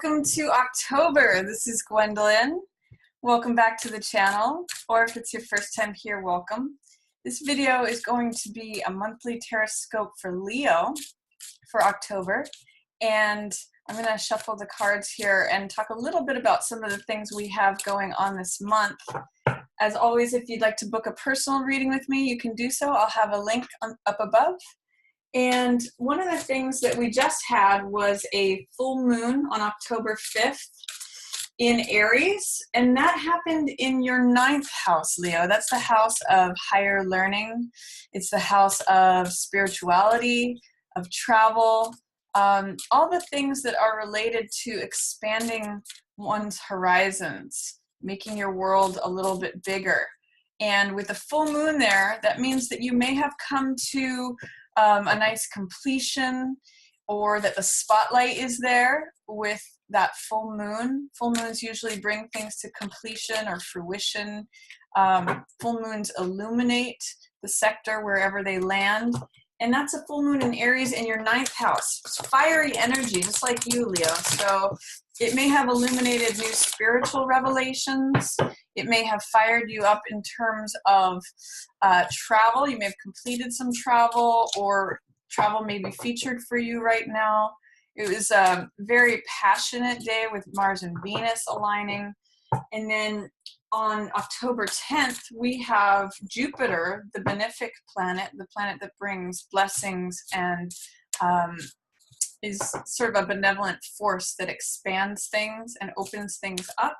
welcome to October. This is Gwendolyn. Welcome back to the channel, or if it's your first time here, welcome. This video is going to be a monthly Tarotscope for Leo for October, and I'm going to shuffle the cards here and talk a little bit about some of the things we have going on this month. As always, if you'd like to book a personal reading with me, you can do so. I'll have a link up above. And one of the things that we just had was a full moon on October 5th in Aries, and that happened in your 9th house, Leo. That's the house of higher learning. It's the house of spirituality, of travel, all the things that are related to expanding one's horizons, making your world a little bit bigger. And with the full moon there, that means that you may have come to a nice completion, or that the spotlight is there with that full moon. Full moons usually bring things to completion or fruition. Full moons illuminate the sector wherever they land. And that's a full moon in Aries in your 9th house. It's fiery energy, just like you, Leo. So it may have illuminated new spiritual revelations. It may have fired you up in terms of travel. You may have completed some travel, or travel may be featured for you right now. It was a very passionate day with Mars and Venus aligning. And then on October 10th, we have Jupiter, the benefic planet, the planet that brings blessings and is sort of a benevolent force that expands things and opens things up,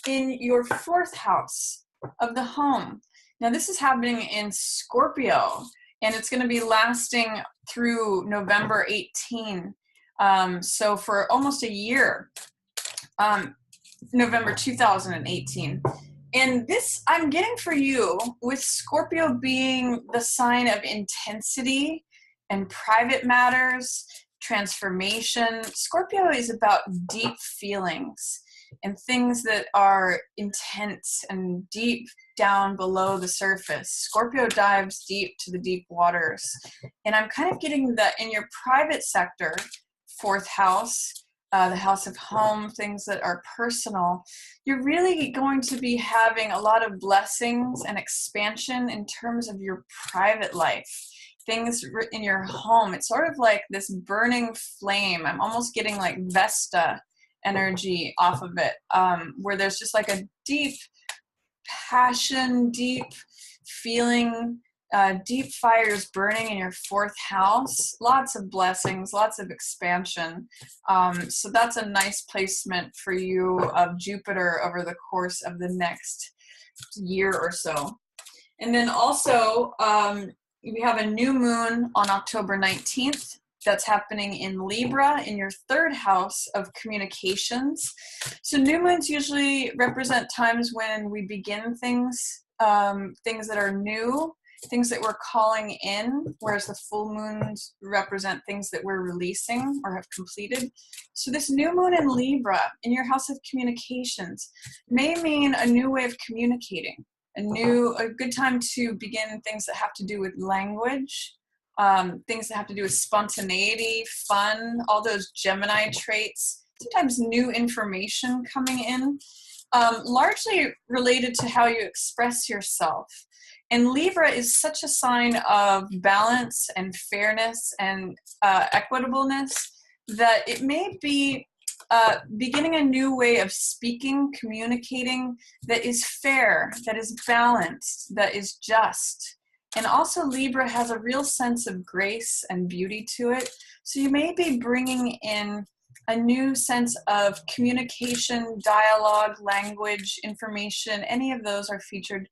in your 4th house of the home. Now this is happening in Scorpio, and it's going to be lasting through November 18. So for almost a year, November 2018. And this I'm getting for you with Scorpio being the sign of intensity and private matters, transformation. Scorpio is about deep feelings and things that are intense and deep down below the surface. Scorpio dives deep to the deep waters. And I'm kind of getting that in your private sector, 4th house, the house of home, things that are personal. You're really going to be having a lot of blessings and expansion in terms of your private life. Things in your home. It's sort of like this burning flame. I'm almost getting like Vesta energy off of it, where there's just like a deep passion, deep feeling, deep fires burning in your 4th house. Lots of blessings, lots of expansion. So that's a nice placement for you of Jupiter over the course of the next year or so. And then also, we have a new moon on October 19th that's happening in Libra in your 3rd house of communications. So new moons usually represent times when we begin things, things that are new, things that we're calling in, whereas the full moons represent things that we're releasing or have completed. So this new moon in Libra in your house of communications may mean a new way of communicating. A good time to begin things that have to do with language, things that have to do with spontaneity, fun, all those Gemini traits, sometimes new information coming in, largely related to how you express yourself. And Libra is such a sign of balance and fairness and equitableness that it may be beginning a new way of speaking, communicating that is fair, that is balanced, that is just. And also Libra has a real sense of grace and beauty to it. So you may be bringing in a new sense of communication, dialogue, language, information. Any of those are featured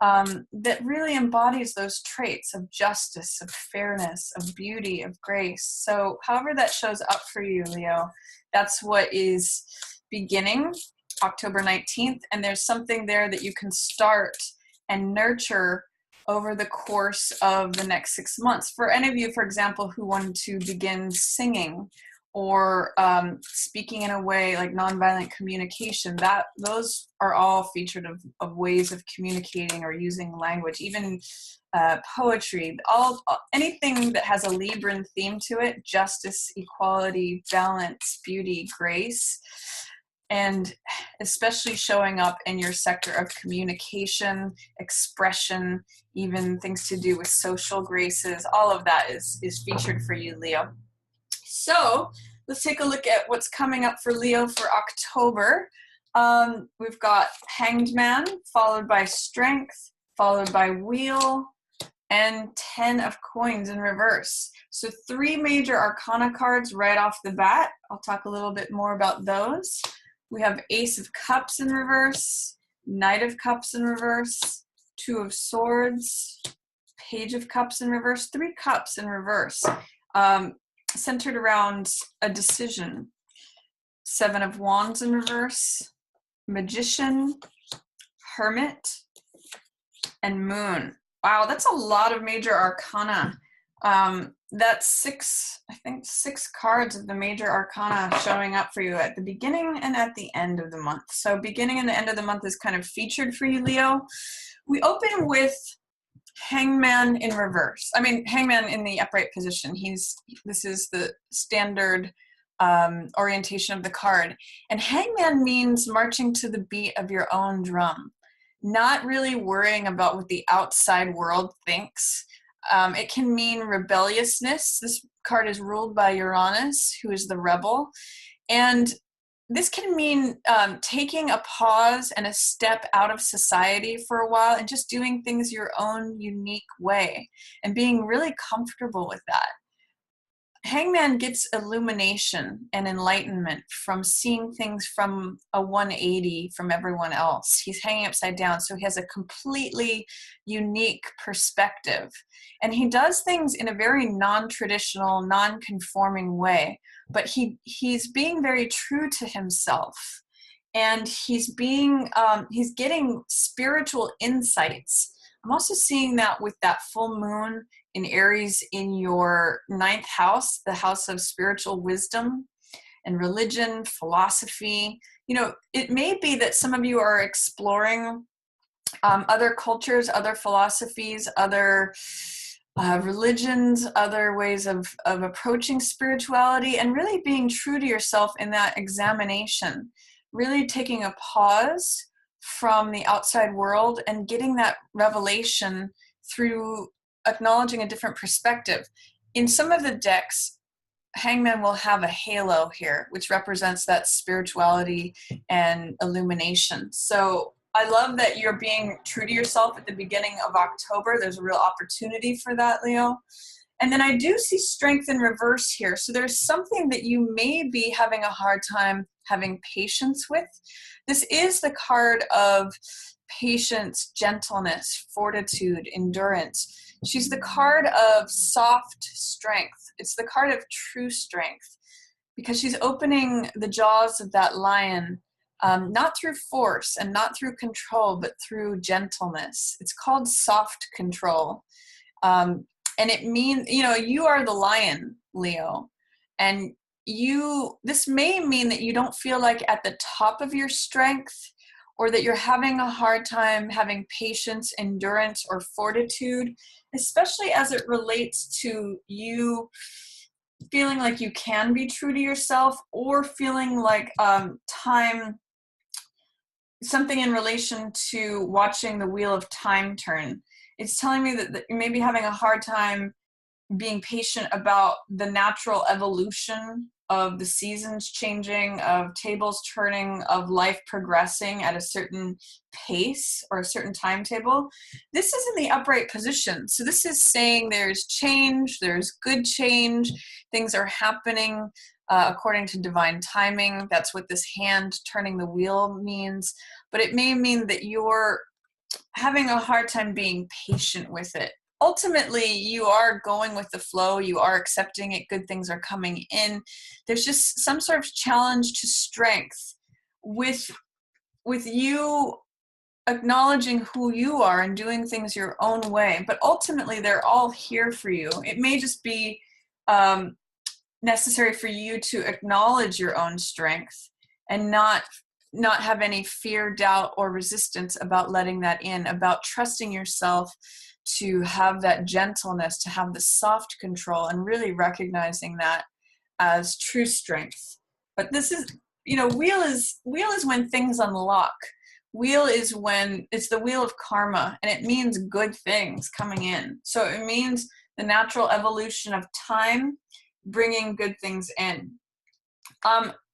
that really embodies those traits of justice, of fairness, of beauty, of grace. So however that shows up for you, Leo, that's what is beginning October 19th. And there's something there that you can start and nurture over the course of the next 6 months. For any of you, for example, who want to begin singing or speaking in a way like nonviolent communication. Those are all featured of ways of communicating or using language, even poetry, anything that has a Libran theme to it: justice, equality, balance, beauty, grace, and especially showing up in your sector of communication, expression, even things to do with social graces. All of that is featured for you, Leo. So let's take a look at what's coming up for Leo for October. We've got Hanged Man, followed by Strength, followed by Wheel, and 10 of Coins in reverse. So 3 major Arcana cards right off the bat. I'll talk a little bit more about those. We have Ace of Cups in reverse, Knight of Cups in reverse, 2 of Swords, Page of Cups in reverse, 3 Cups in reverse, centered around a decision. 7 of Wands in reverse, Magician, Hermit, and Moon. Wow, that's a lot of major Arcana. That's 6 cards of the major Arcana showing up for you at the beginning and at the end of the month. So beginning and the end of the month is kind of featured for you, Leo. We open with Hangman in reverse. I mean, Hangman in the upright position. This is the standard orientation of the card. And Hangman means marching to the beat of your own drum, not really worrying about what the outside world thinks. It can mean rebelliousness. This card is ruled by Uranus, who is the rebel. And this can mean taking a pause and a step out of society for a while and just doing things your own unique way and being really comfortable with that. Hangman gets illumination and enlightenment from seeing things from a 180 from everyone else. He's hanging upside down, so he has a completely unique perspective. And he does things in a very non-traditional, non-conforming way, but he's being very true to himself. And he's getting spiritual insights. I'm also seeing that with that full moon in Aries in your 9th house, the house of spiritual wisdom and religion, philosophy. You know, it may be that some of you are exploring other cultures, other philosophies, other religions, other ways of approaching spirituality, and really being true to yourself in that examination, really taking a pause from the outside world and getting that revelation through acknowledging a different perspective. In some of the decks, Hangman will have a halo here, which represents that spirituality and illumination. So I love that you're being true to yourself at the beginning of October. There's a real opportunity for that, Leo. And then I do see Strength in reverse here. So there's something that you may be having a hard time having patience with. This is the card of patience, gentleness, fortitude, endurance. She's the card of soft strength. It's the card of true strength because she's opening the jaws of that lion, not through force and not through control, but through gentleness. It's called soft control. And it means, you are the lion, Leo. And this may mean that you don't feel like at the top of your strength, or that you're having a hard time having patience, endurance, or fortitude, especially as it relates to you feeling like you can be true to yourself, or feeling like something in relation to watching the wheel of time turn. It's telling me that you may be having a hard time being patient about the natural evolution of the seasons changing, of tables turning, of life progressing at a certain pace or a certain timetable. This is in the upright position. So this is saying there's change, there's good change, things are happening according to divine timing. That's what this hand turning the wheel means. But it may mean that you're having a hard time being patient with it. Ultimately, you are going with the flow, you are accepting it, good things are coming in. There's just some sort of challenge to strength with you acknowledging who you are and doing things your own way. But ultimately, they're all here for you. It may just be necessary for you to acknowledge your own strength and not have any fear, doubt, or resistance about letting that in, about trusting yourself to have that gentleness, to have the soft control, and really recognizing that as true strength. But this is, wheel is when things unlock. Wheel is when it's the wheel of karma, and it means good things coming in. So it means the natural evolution of time bringing good things in.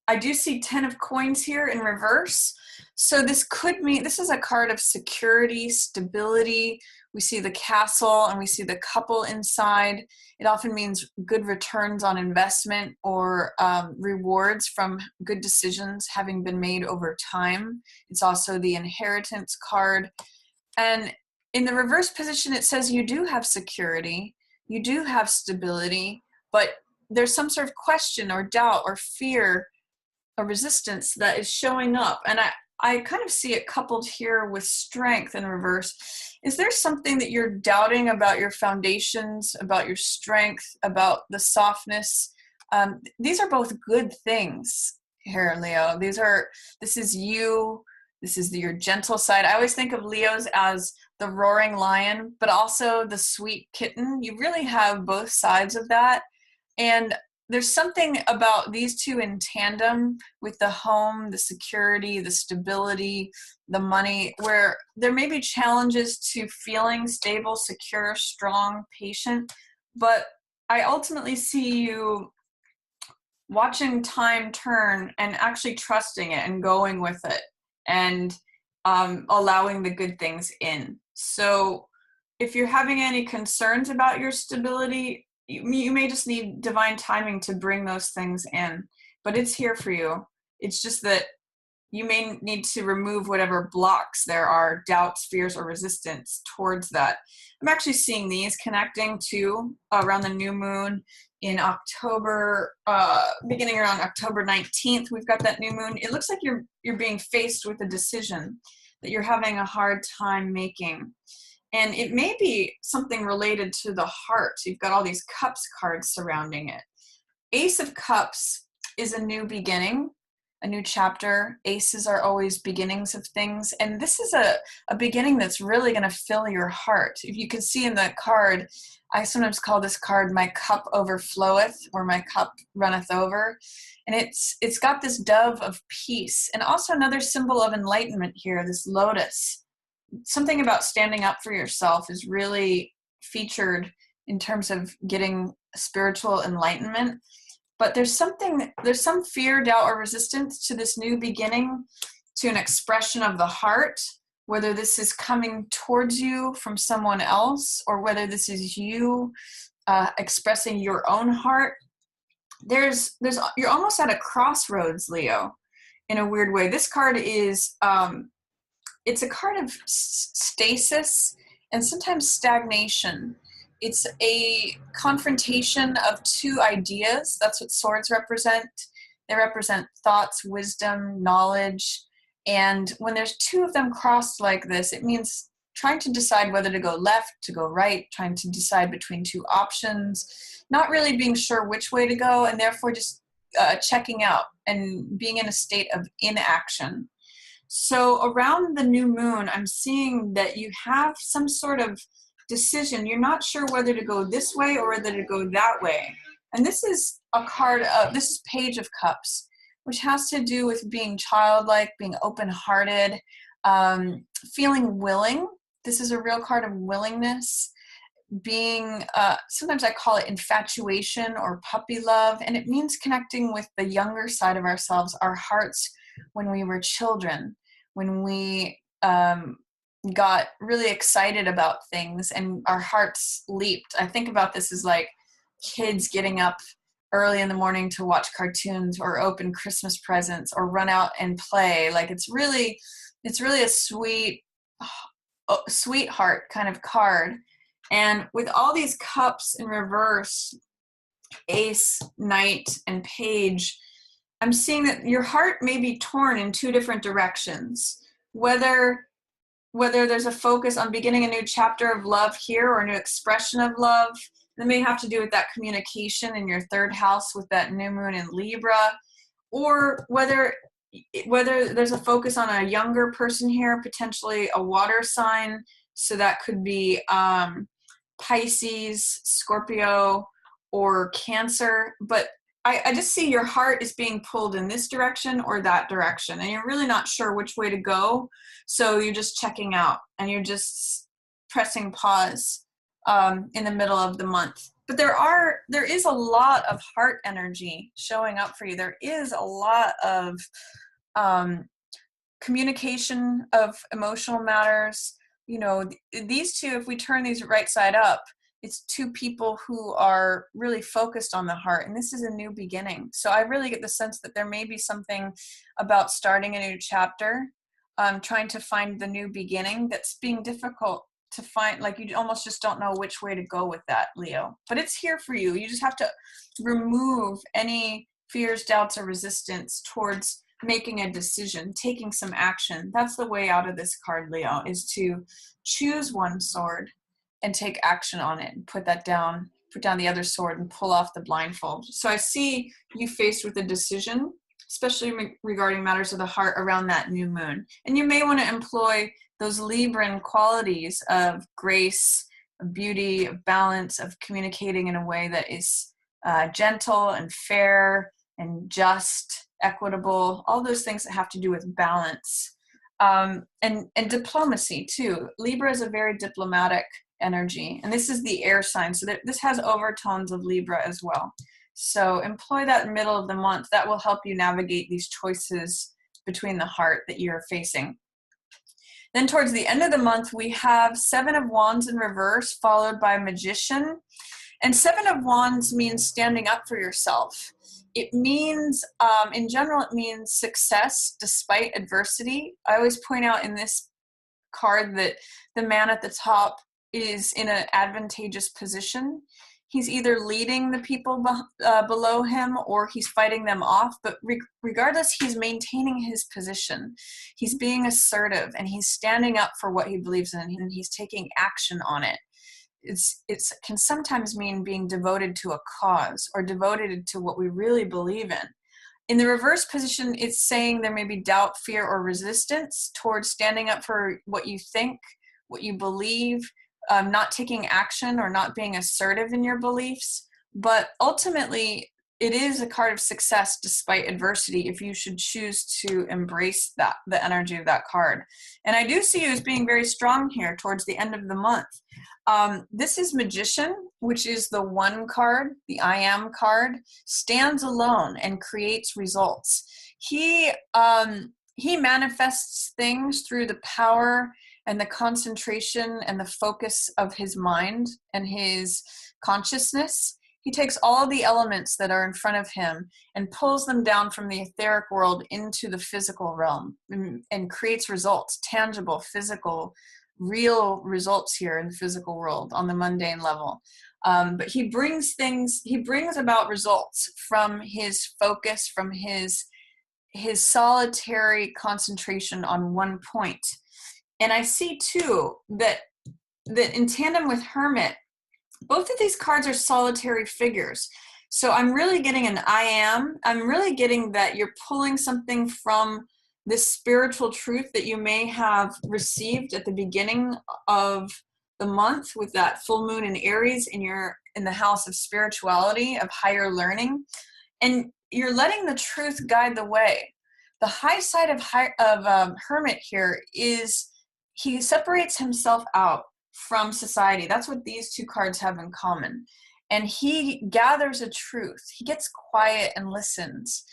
I do see 10 of coins here in reverse. So this could mean, this is a card of security, stability. We see the castle and we see the couple inside. It often means good returns on investment or rewards from good decisions having been made over time. It's also the inheritance card. And in the reverse position, it says you do have security, you do have stability, but there's some sort of question or doubt or fear or resistance that is showing up. And I kind of see it coupled here with strength in reverse. Is there something that you're doubting about your foundations, about your strength, about the softness? These are both good things here, Leo. This is you. This is your gentle side. I always think of Leos as the roaring lion, but also the sweet kitten. You really have both sides of that. And there's something about these two in tandem with the home, the security, the stability, the money, where there may be challenges to feeling stable, secure, strong, patient, but I ultimately see you watching time turn and actually trusting it and going with it and allowing the good things in. So if you're having any concerns about your stability, you may just need divine timing to bring those things in, but it's here for you. It's just that you may need to remove whatever blocks there are, doubts, fears, or resistance towards that. I'm actually seeing these connecting to around the new moon in October, beginning around October 19th. We've got that new moon. It looks like you're being faced with a decision that you're having a hard time making. And it may be something related to the heart. You've got all these cups cards surrounding it. Ace of Cups is a new beginning, a new chapter. Aces are always beginnings of things. And this is a beginning that's really going to fill your heart. If you can see in the card, I sometimes call this card my cup overfloweth, or my cup runneth over. And it's got this dove of peace, and also another symbol of enlightenment here, this lotus. Something about standing up for yourself is really featured in terms of getting spiritual enlightenment. But there's some fear, doubt, or resistance to this new beginning, to an expression of the heart, whether this is coming towards you from someone else or whether this is you expressing your own heart. You're almost at a crossroads, Leo, in a weird way. This card is it's a card of stasis and sometimes stagnation. It's a confrontation of two ideas. That's what swords represent. They represent thoughts, wisdom, knowledge. And when there's two of them crossed like this, it means trying to decide whether to go left, to go right, trying to decide between two options, not really being sure which way to go, and therefore just checking out and being in a state of inaction. So around the new moon, I'm seeing that you have some sort of decision. You're not sure whether to go this way or whether to go that way. And this is a card of, this is Page of Cups, which has to do with being childlike, being open-hearted, feeling willing. This is a real card of willingness, being, sometimes I call it infatuation or puppy love, and it means connecting with the younger side of ourselves, our hearts when we were children, when we got really excited about things and our hearts leaped. I think about this as like kids getting up early in the morning to watch cartoons or open Christmas presents or run out and play. Like it's really a sweetheart kind of card. And with all these cups in reverse, Ace, Knight, and Page, I'm seeing that your heart may be torn in two different directions. Whether there's a focus on beginning a new chapter of love here or a new expression of love, That may have to do with that communication in your third house with that new moon in Libra, or whether there's a focus on a younger person here, potentially a water sign. So that could be Pisces, Scorpio, or Cancer. But I just see your heart is being pulled in this direction or that direction, and you're really not sure which way to go. So you're just checking out and you're just pressing pause in the middle of the month. But there is a lot of heart energy showing up for you. There is a lot of communication of emotional matters. You know, these two, if we turn these right side up, it's two people who are really focused on the heart, and this is a new beginning. So I really get the sense that there may be something about starting a new chapter, trying to find the new beginning that's being difficult to find. Like, you almost just don't know which way to go with that, Leo. But it's here for you. You just have to remove any fears, doubts, or resistance towards making a decision, taking some action. That's the way out of this card, Leo, is to choose one sword and take action on it and put that down, put down the other sword and pull off the blindfold. So I see you faced with a decision, especially regarding matters of the heart around that new moon. And you may want to employ those Libran qualities of grace, of beauty, of balance, of communicating in a way that is gentle and fair and just, equitable, all those things that have to do with balance, and diplomacy too. Libra is a very diplomatic energy, and this is the air sign, so this has overtones of Libra as well. So employ that middle of the month. That will help you navigate these choices between the heart that you're facing. Then towards the end of the month, we have Seven of Wands in reverse, followed by Magician. And Seven of Wands means standing up for yourself. It means, in general, it means success despite adversity. I always point out in this card that the man at the top is in an advantageous position. He's either leading the people below him or he's fighting them off, but regardless, he's maintaining his position. He's being assertive and he's standing up for what he believes in, and he's taking action on it. It can sometimes mean being devoted to a cause or devoted to what we really believe in. In the reverse position, it's saying there may be doubt, fear, or resistance towards standing up for what you think, what you believe, not taking action or not being assertive in your beliefs. But ultimately, it is a card of success despite adversity if you should choose to embrace that, the energy of that card. And I do see you as being very strong here towards the end of the month. This is Magician, which is the one card, the I am card, stands alone and creates results. He manifests things through the power and the concentration and the focus of his mind and his consciousness. He takes all the elements that are in front of him and pulls them down from the etheric world into the physical realm and creates results, tangible, physical, real results here in the physical world on the mundane level. But he brings about results from his focus, from his solitary concentration on one point. And I see too that in tandem with Hermit, both of these cards are solitary figures. So I'm really getting an I am. I'm really getting that you're pulling something from this spiritual truth that you may have received at the beginning of the month with that full moon in Aries in the house of spirituality, of higher learning. And you're letting the truth guide the way. The high side of Hermit here is he separates himself out from society. That's what these two cards have in common. And he gathers a truth. He gets quiet and listens.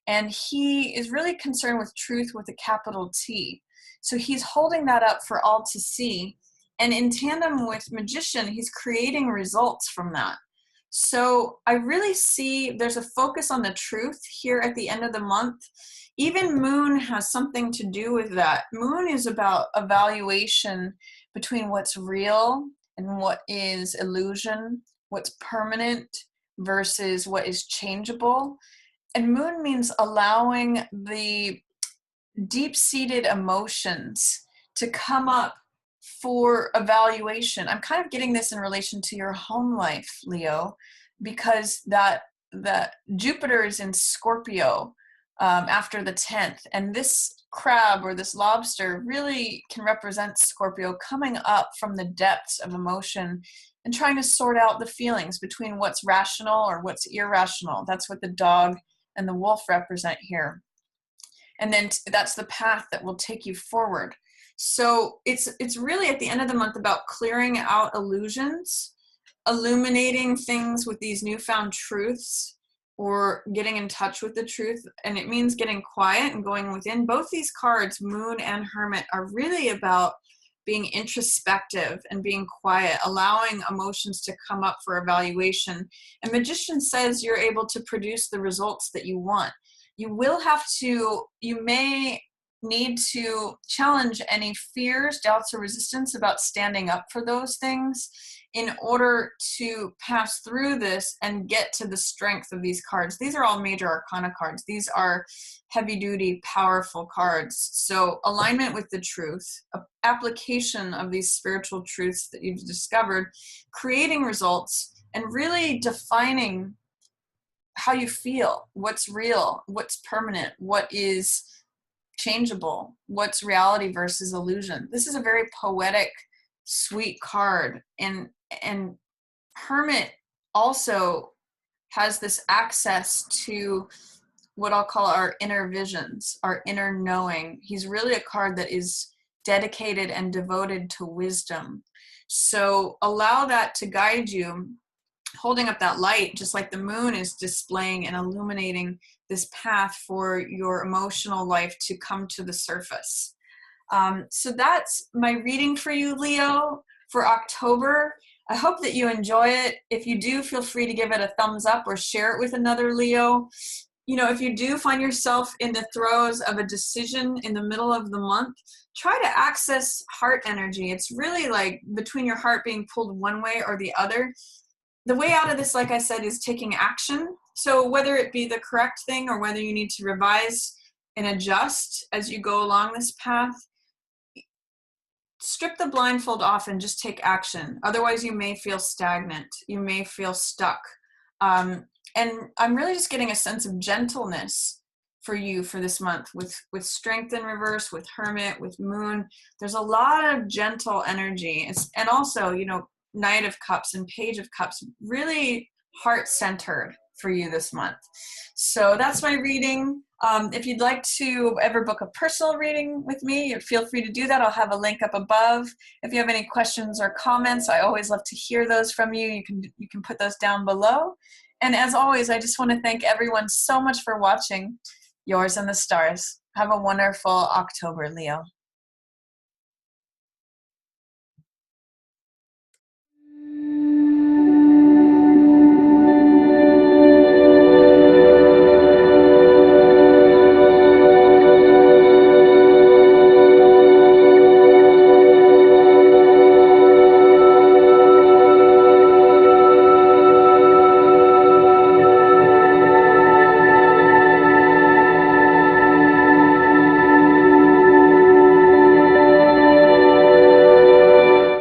And he is really concerned with truth with a capital T. So he's holding that up for all to see. And in tandem with Magician, he's creating results from that. So I really see there's a focus on the truth here at the end of the month. Even Moon has something to do with that. Moon is about evaluation between what's real and what is illusion, what's permanent versus what is changeable. And Moon means allowing the deep-seated emotions to come up for evaluation. I'm kind of getting this in relation to your home life, Leo, because that Jupiter is in Scorpio after the 10th, and this crab or this lobster really can represent Scorpio coming up from the depths of emotion and trying to sort out the feelings between what's rational or what's irrational. That's what the dog and the wolf represent here. And then that's the path that will take you forward. So it's really at the end of the month about clearing out illusions, illuminating things with these newfound truths, or getting in touch with the truth. And it means getting quiet and going within. Both these cards, Moon and Hermit, are really about being introspective and being quiet, allowing emotions to come up for evaluation. And Magician says you're able to produce the results that you want. You may need to challenge any fears, doubts, or resistance about standing up for those things in order to pass through this and get to the strength of these cards. These are all major arcana cards. These are heavy duty, powerful cards. So alignment with the truth, application of these spiritual truths that you've discovered, creating results, and really defining how you feel, what's real, what's permanent, what is changeable, what's reality versus illusion. This is a very poetic, sweet card. And Hermit also has this access to what I'll call our inner visions, our inner knowing. He's really a card that is dedicated and devoted to wisdom. So allow that to guide you, holding up that light, just like the moon is displaying and illuminating this path for your emotional life to come to the surface. So that's my reading for you, Leo, for October. I hope that you enjoy it. If you do, feel free to give it a thumbs up or share it with another Leo. You know, if you do find yourself in the throes of a decision in the middle of the month, try to access heart energy. It's really like between your heart being pulled one way or the other. The way out of this, like I said, is taking action. So whether it be the correct thing or whether you need to revise and adjust as you go along this path, strip the blindfold off and just take action. Otherwise, you may feel stagnant. You may feel stuck. And I'm really just getting a sense of gentleness for you for this month with Strength in reverse, with Hermit, with Moon. There's a lot of gentle energy. And also, you know, Knight of Cups and Page of Cups, really heart-centered for you this month. So that's my reading. If you'd like to ever book a personal reading with me, feel free to do that. I'll have a link up above. If you have any questions or comments, I always love to hear those from you. You can put those down below. And as always, I just want to thank everyone so much for watching. Yours and the stars. Have a wonderful October, Leo.